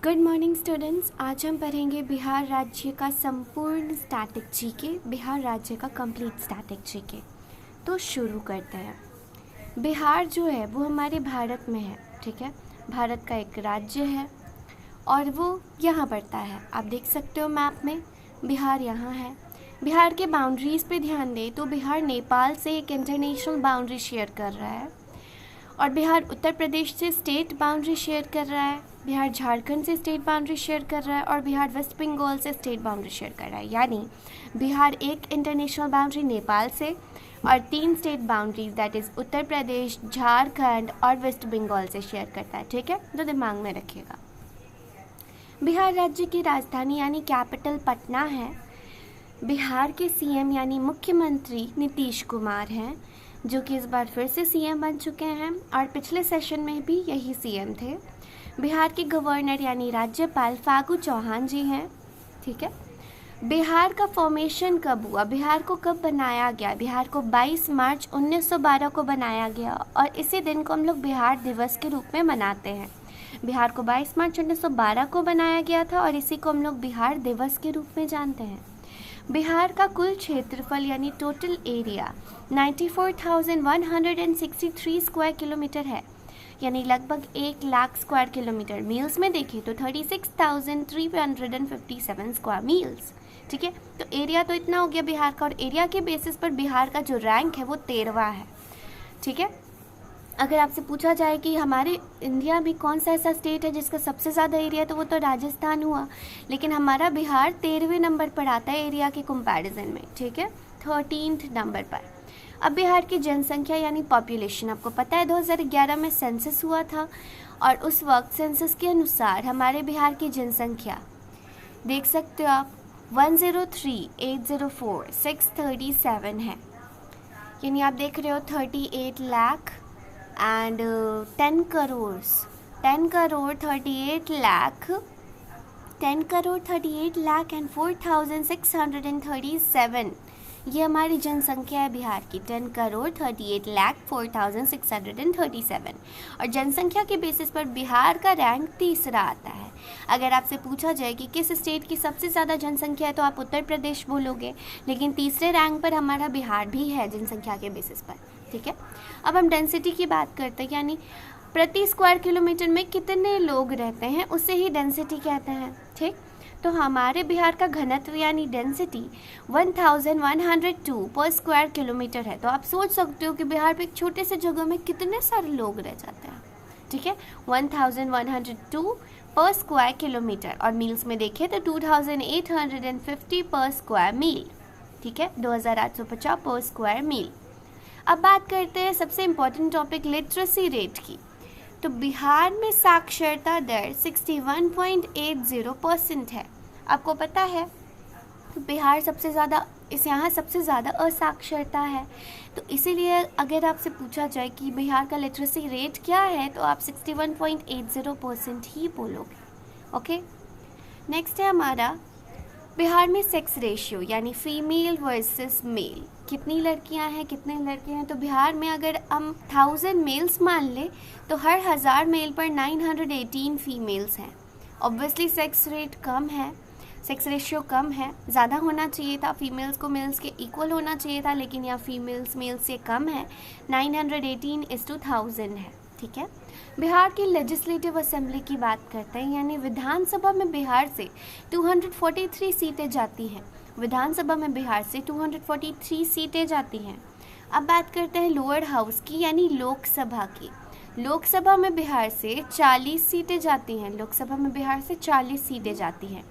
Good morning students. आज हम पढ़ेंगे बिहार राज्य का संपूर्ण स्टैटिक जीके, बिहार राज्य का कंप्लीट स्टैटिक जीके। तो शुरू करते हैं। बिहार जो है वो हमारे भारत में है, ठीक है। भारत का एक राज्य है और वो यहाँ पड़ता है। आप देख सकते हो मैप में बिहार यहाँ है। बिहार के बाउंड्रीज़ पे ध्यान दें तो बिहार नेपाल से एक इंटरनेशनल बाउंड्री शेयर कर रहा है और बिहार उत्तर प्रदेश से स्टेट बाउंड्री शेयर कर रहा है, बिहार झारखंड से स्टेट बाउंड्री शेयर कर रहा है और बिहार वेस्ट बंगाल से स्टेट बाउंड्री शेयर कर रहा है। यानी बिहार एक इंटरनेशनल बाउंड्री नेपाल से और 3 state boundaries that is Uttar Pradesh, Jharkhand और वेस्ट बंगाल से शेयर करता है, ठीक है। तो दिमाग में रखिएगा। बिहार राज्य की राजधानी यानी कैपिटल पटना है। बिहार के सीएम यानी मुख्यमंत्री नीतीश कुमार हैं, जो कि इस बार फिर से सीएम बन चुके हैं और पिछले सेशन में भी यही सीएम थे। बिहार के गवर्नर यानी राज्यपाल फागू चौहान जी हैं, ठीक है। बिहार का फॉर्मेशन कब हुआ, बिहार को कब बनाया गया? बिहार को 22 मार्च 1912 को बनाया गया और इसी दिन को हम लोग बिहार दिवस के रूप में मनाते हैं। बिहार को 22 मार्च 1912 को बनाया गया था और इसी को हम लोग बिहार दिवस के रूप में जानते हैं। बिहार का कुल क्षेत्रफल यानी टोटल एरिया 94,163 स्क्वायर किलोमीटर है, यानी लगभग 1 लाख स्क्वायर किलोमीटर। मील्स में देखें तो 36,357 स्क्वायर मील्स, ठीक है। तो एरिया तो इतना हो गया बिहार का और एरिया के बेसिस पर बिहार का जो रैंक है वो 13वां है, ठीक है। अगर आपसे पूछा जाए कि हमारे इंडिया में कौन सा ऐसा स्टेट है जिसका सबसे ज़्यादा एरिया है तो वो तो राजस्थान हुआ, लेकिन हमारा बिहार 13वें नंबर पर आता है एरिया के कंपैरिजन में, ठीक है, 13th नंबर पर। अब बिहार की जनसंख्या यानी पॉपुलेशन, आपको पता है 2011 में सेंसस हुआ था और उस वक्त सेंसस के अनुसार हमारे बिहार की जनसंख्या देख सकते हो आप 103,804,637 है, यानी आप देख रहे हो 38 लाख एंड 10 करोड़ 38 लाख एंड 4,637, ये हमारी जनसंख्या है बिहार की, 10,38,04,637। और जनसंख्या के बेसिस पर बिहार का रैंक 3रा आता है। अगर आपसे पूछा जाए कि किस स्टेट की सबसे ज़्यादा जनसंख्या है तो आप उत्तर प्रदेश बोलोगे, लेकिन 3रे रैंक पर हमारा बिहार भी है जनसंख्या के बेसिस पर, ठीक है। अब हम डेंसिटी की बात करते हैं, यानी प्रति स्क्वायर किलोमीटर में कितने लोग रहते हैं उसे ही डेंसिटी कहते हैं, ठीक। तो हमारे बिहार का घनत्व यानी डेंसिटी 1102 पर स्क्वायर किलोमीटर है। तो आप सोच सकते हो कि बिहार पे एक छोटे से जगह में कितने सारे लोग रह जाते हैं, ठीक है। 1102 पर स्क्वायर किलोमीटर और मील्स में देखें तो 2850 पर स्क्वायर मील, ठीक है, 2850 पर स्क्वायर मील। अब बात करते हैं सबसे इम्पोर्टेंट टॉपिक लिटरेसी रेट की। तो बिहार में साक्षरता दर 61.80% है। आपको पता है बिहार सबसे ज़्यादा यहाँ सबसे ज़्यादा असाक्षरता है, तो इसीलिए अगर आपसे पूछा जाए कि बिहार का लिटरेसी रेट क्या है तो आप 61.80% ही बोलोगे, ओके। नेक्स्ट है हमारा बिहार में सेक्स रेशियो यानी फीमेल वर्सेस मेल, कितनी लड़कियां हैं कितने लड़के हैं। तो बिहार में अगर हम 1000 मेल्स मान ले तो हर 1000 मेल पर 918 फीमेल्स हैं। ऑब्वियसली सेक्स रेट कम है, सेक्स रेशियो कम है, ज़्यादा होना चाहिए था, फीमेल्स को मेल्स के इक्वल होना चाहिए था, लेकिन यहाँ फीमेल्स मेल्स से कम है, 918:1000 है, ठीक है। बिहार की लेजिस्लेटिव असेंबली की बात करते हैं, यानी विधानसभा में बिहार से 243 सीटें जाती हैं। विधानसभा में बिहार से 243 सीटें जाती हैं। अब बात करते हैं लोअर हाउस की यानी लोकसभा की। लोकसभा में बिहार से 40 सीटें जाती हैं, लोकसभा में बिहार से 40 सीटें जाती हैं।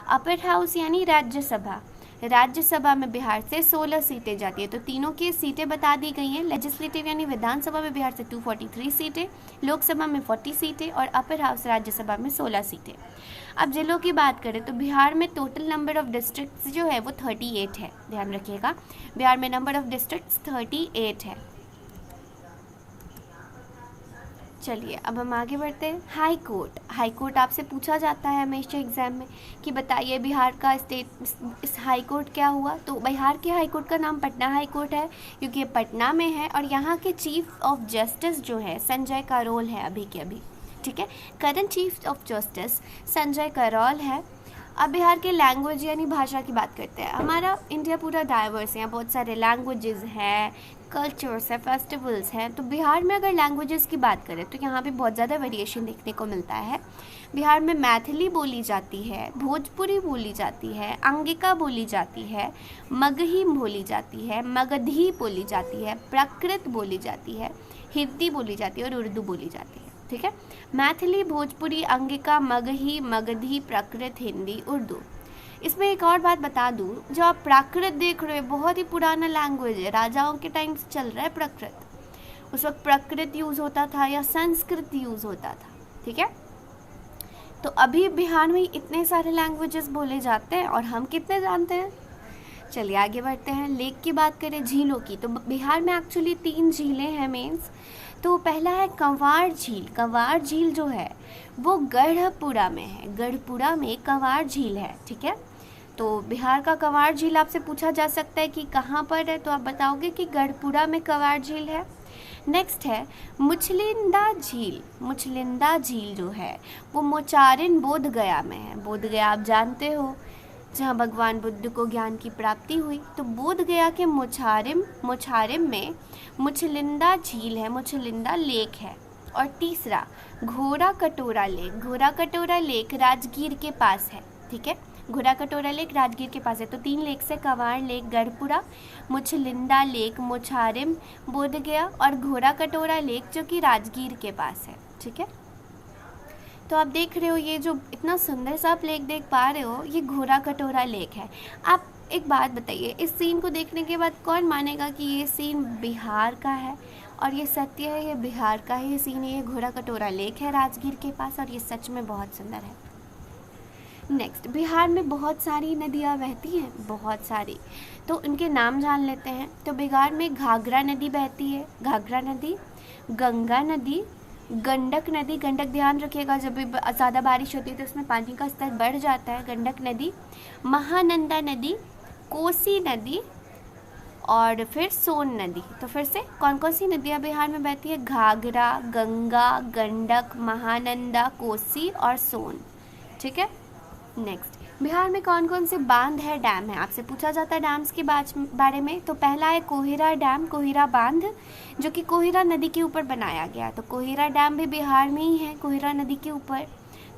अपर हाउस यानी राज्यसभा, राज्यसभा में बिहार से 16 सीटें जाती है। तो तीनों की सीटें बता दी गई हैं। लेजिस्लेटिव यानी विधानसभा में बिहार से 243 सीटें, लोकसभा में 40 सीटें और अपर हाउस राज्यसभा में 16 सीटें। अब जिलों की बात करें तो बिहार में टोटल नंबर ऑफ डिस्ट्रिक्ट्स जो है वो 38 है, ध्यान रखिएगा। बिहार में नंबर ऑफ डिस्ट्रिक्ट्स 38 है। चलिए अब हम आगे बढ़ते हैं। हाई कोर्ट, हाई कोर्ट आपसे पूछा जाता है हमेशा एग्जाम में कि बताइए बिहार का स्टेट इस हाई कोर्ट क्या हुआ। तो बिहार के हाई कोर्ट का नाम पटना हाई कोर्ट है क्योंकि ये पटना में है और यहाँ के चीफ ऑफ जस्टिस जो है संजय करोल है अभी के अभी, ठीक है। Current chief of justice Sanjay Karol है। अब बिहार के लैंग्वेज यानी भाषा की बात करते हैं। हमारा इंडिया पूरा डाइवर्स है, यहाँ बहुत सारे लैंग्वेजेस हैं, कल्चर्स है, फेस्टिवल्स हैं। तो बिहार में अगर लैंग्वेजेस की बात करें तो यहाँ भी बहुत ज़्यादा वेरिएशन देखने को मिलता है। बिहार में मैथिली बोली जाती है, भोजपुरी बोली जाती है, अंगिका बोली जाती है, मगही बोली जाती है, मगधी बोली जाती है, प्राकृत बोली जाती है, हिंदी बोली जाती है और उर्दू बोली जाती है। ठीक है, मैथिली, भोजपुरी, अंगिका, मगही, मगधी, प्राकृत, हिंदी, उर्दू। इसमें एक और बात बता दूँ, जो आप प्राकृत देख रहे हो बहुत ही पुराना लैंग्वेज है, राजाओं के टाइम से चल रहा है प्राकृत। उस वक्त प्राकृत यूज़ होता था या संस्कृत यूज़ होता था। ठीक है, तो अभी बिहार में इतने सारे लैंग्वेजेस बोले जाते हैं और हम कितने जानते हैं। चलिए आगे बढ़ते हैं। लेक की बात करें, झीलों की, तो बिहार में एक्चुअली 3 झीलें हैं मेंस। तो पहला है कंवार झील। कंवार झील जो है वो गढ़पुरा में है, गढ़पुरा में कंवार झील है। ठीक है, तो बिहार का कंवार झील आपसे पूछा जा सकता है कि कहाँ पर है, तो आप बताओगे कि गढ़पुरा में कंवार झील है। नेक्स्ट है मुचलिंदा झील। मुचलिंदा झील जो है वो मोचारिन बोध गया में है। बोध गया आप जानते हो, जहाँ भगवान बुद्ध को ज्ञान की प्राप्ति हुई। तो बोध गया के मोचारिम में मुचलिंदा झील है, मुचलिंदा लेक है। और तीसरा घोड़ा कटोरा लेक। घोड़ा कटोरा लेक राजगीर के पास है। ठीक है, घोड़ा कटोरा लेक राजगीर के पास है। तो 3 लेक से कंवार लेक, गढ़पुरा, मुचलिंदा लेक, मोचारिम, बोध गया और घोड़ा कटोरा लेक जो कि राजगीर के पास है। ठीक है, तो आप देख रहे हो ये जो इतना सुंदर सा आप लेक देख पा रहे हो, ये घोड़ा कटोरा लेक है। आप एक बात बताइए, इस सीन को देखने के बाद कौन मानेगा कि ये सीन बिहार का है और ये सत्य है, ये बिहार का है ये सीन है, ये घोड़ा कटोरा लेक है राजगीर के पास और ये सच में बहुत सुंदर है। नेक्स्ट, बिहार में बहुत सारी नदियाँ बहती हैं, बहुत सारी, तो उनके नाम जान लेते हैं। तो बिहार में घाघरा नदी बहती है, घाघरा नदी, गंगा नदी, गंडक नदी। गंडक ध्यान रखिएगा, जब भी ज़्यादा बारिश होती है तो उसमें पानी का स्तर बढ़ जाता है। गंडक नदी, महानंदा नदी, कोसी नदी और फिर सोन नदी। तो फिर से कौन कौन सी नदियाँ बिहार में बहती है? घाघरा, गंगा, गंडक, महानंदा, कोसी और सोन। ठीक है, नेक्स्ट, बिहार में कौन कौन से बांध है, डैम है, आपसे पूछा जाता है डैम्स के बारे में। तो पहला है कोहिरा डैम, कोहिरा बांध, जो कि कोहिरा नदी के ऊपर बनाया गया। तो कोहिरा डैम भी बिहार में ही है, कोहिरा नदी के ऊपर।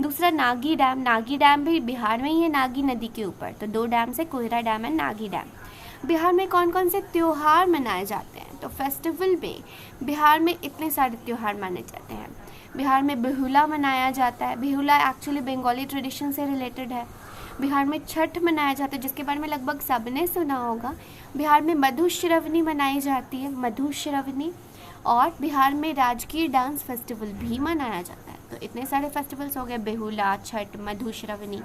दूसरा नागी डैम, नागी डैम भी बिहार में ही है, नागी नदी के ऊपर। तो 2 डैम से, Kohira dam and Nagi dam. Bihar में कौन कौन से त्यौहार मनाए जाते हैं? तो फेस्टिवल में बिहार में इतने सारे त्यौहार माने जाते हैं। बिहार में बिहुला मनाया जाता है, बिहुला एक्चुअली बंगाली ट्रेडिशन से रिलेटेड है। बिहार में छठ मनाया जाता है, जिसके बारे में लगभग सबने सुना होगा। बिहार में मधुश्रावणी मनाई जाती है, मधुश्रावणी। और बिहार में राजकीय डांस फेस्टिवल भी मनाया जाता है। तो इतने सारे फेस्टिवल्स हो गए, बिहुला, छठ, मधुश्रावणी,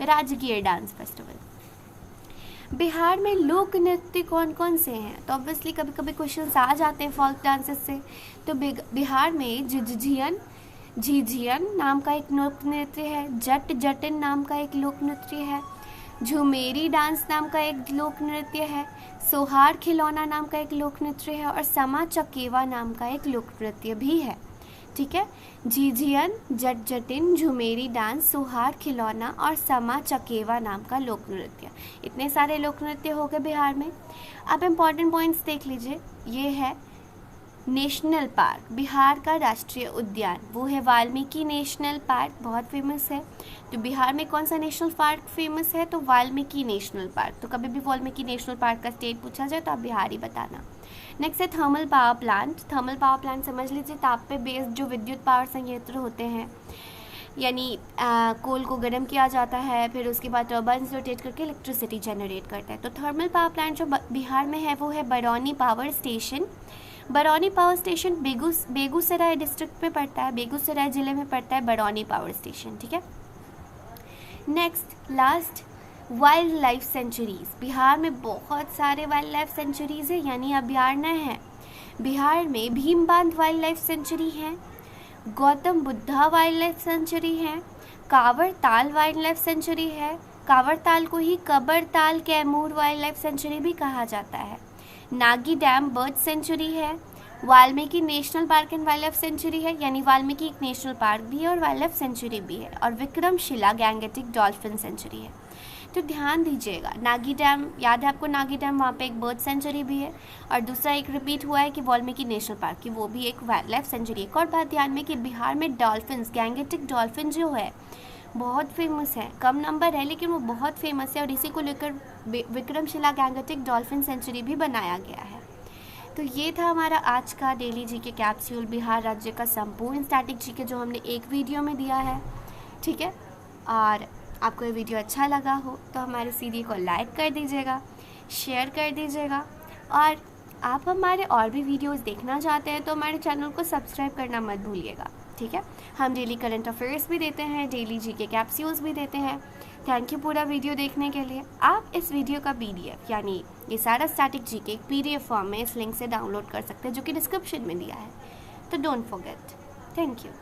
राजकीय डांस फेस्टिवल। बिहार में लोक नृत्य कौन कौन से हैं? तो ऑब्वियसली कभी कभी क्वेश्चंस आ जाते हैं फोक डांसेस से। तो बिहार में झिझियन नाम का एक लोक नृत्य है, जट जटिन नाम का एक लोक नृत्य है, झुमेरी डांस नाम का एक लोक नृत्य है, सोहार खिलौना नाम का एक लोक नृत्य है और समा चकेवा नाम का एक लोक नृत्य भी है। ठीक है, झिझियन, जट जटिन, झुमेरी डांस, सोहार खिलौना और समा चकेवा नाम का लोक नृत्य। इतने सारे लोक नृत्य हो गए बिहार में। अब इम्पॉर्टेंट पॉइंट्स देख लीजिए, ये है नेशनल पार्क, बिहार का राष्ट्रीय उद्यान, वो है वाल्मीकि नेशनल पार्क, बहुत फेमस है। तो बिहार में कौन सा नेशनल पार्क फेमस है? तो वाल्मीकि नेशनल पार्क। तो कभी भी वाल्मीकि नेशनल पार्क का स्टेट पूछा जाए तो आप बिहार ही बताना। नेक्स्ट है thermal power plant. Thermal power plant समझ लीजिए, ताप पे बेस्ड जो विद्युत पावर संयंत्र होते हैं, यानी कोल को गर्म किया जाता है, फिर उसके बाद टर्बाइन्स रोटेट करके इलेक्ट्रिसिटी जनरेट करता है। तो थर्मल पावर प्लांट जो बिहार में है वो है Barauni power station. Barauni power station Begusarai district में पड़ता है, बेगूसराय ज़िले में पड़ता है बरौनी पावर स्टेशन। ठीक है, next last, wild life sanctuaries. Bihar में बहुत सारे वाइल्ड लाइफ सेंचुरीज है, यानी अभयारण्य है। बिहार में भीम बांध वाइल्ड लाइफ सेंचुरी है, Gautam Buddha wild life sanctuary है, कांवर ताल वाइल्ड लाइफ सेंचुरी है। कांवर ताल को ही कबर ताल कैमूर वाइल्ड लाइफ सेंचुरी भी कहा जाता है। नागी डैम बर्ड सेंचुरी है, Valmiki national park and wild life sanctuary है, यानी वाल्मीकि एक नेशनल पार्क भी है और वाइल्ड लाइफ सेंचुरी भी है। और विक्रमशिला गैंगेटिक डॉल्फिन सेंचुरी है। तो ध्यान दीजिएगा, नागी डैम याद है आपको, नागी डैम वहाँ पे एक बर्ड सेंचुरी भी है। और दूसरा एक रिपीट हुआ है कि वाल्मीकि नेशनल पार्क की, वो भी एक वाइल्ड लाइफ सेंचुरी। एक और बात ध्यान में कि बिहार में डॉल्फिन्स, गैंगेटिक डॉल्फिन जो है बहुत फेमस है, कम नंबर है लेकिन वो बहुत फेमस है, और इसी को लेकर विक्रमशिला गैंगेटिक डॉल्फिन सेंचुरी भी बनाया गया है। तो ये था हमारा आज का डेली जीके कैप्सूल, बिहार राज्य का संपूर्ण स्टैटिक जीके, जो हमने एक वीडियो में दिया है। ठीक है, और आपको ये वीडियो अच्छा लगा हो तो हमारे सीडी को लाइक कर दीजिएगा, शेयर कर दीजिएगा, और आप हमारे और भी वीडियोस देखना चाहते हैं तो हमारे चैनल को सब्सक्राइब करना मत भूलिएगा। ठीक है, हम डेली करंट अफेयर्स भी देते हैं, डेली जीके कैप्सूल्स भी देते हैं। थैंक यू पूरा वीडियो देखने के लिए। आप इस वीडियो का PDF यानी ये सारा स्टैटिक जीके एक PDF फॉर्म में इस लिंक से डाउनलोड कर सकते हैं, जो कि डिस्क्रिप्शन में दिया है। तो डोंट फॉरगेट। Thank you.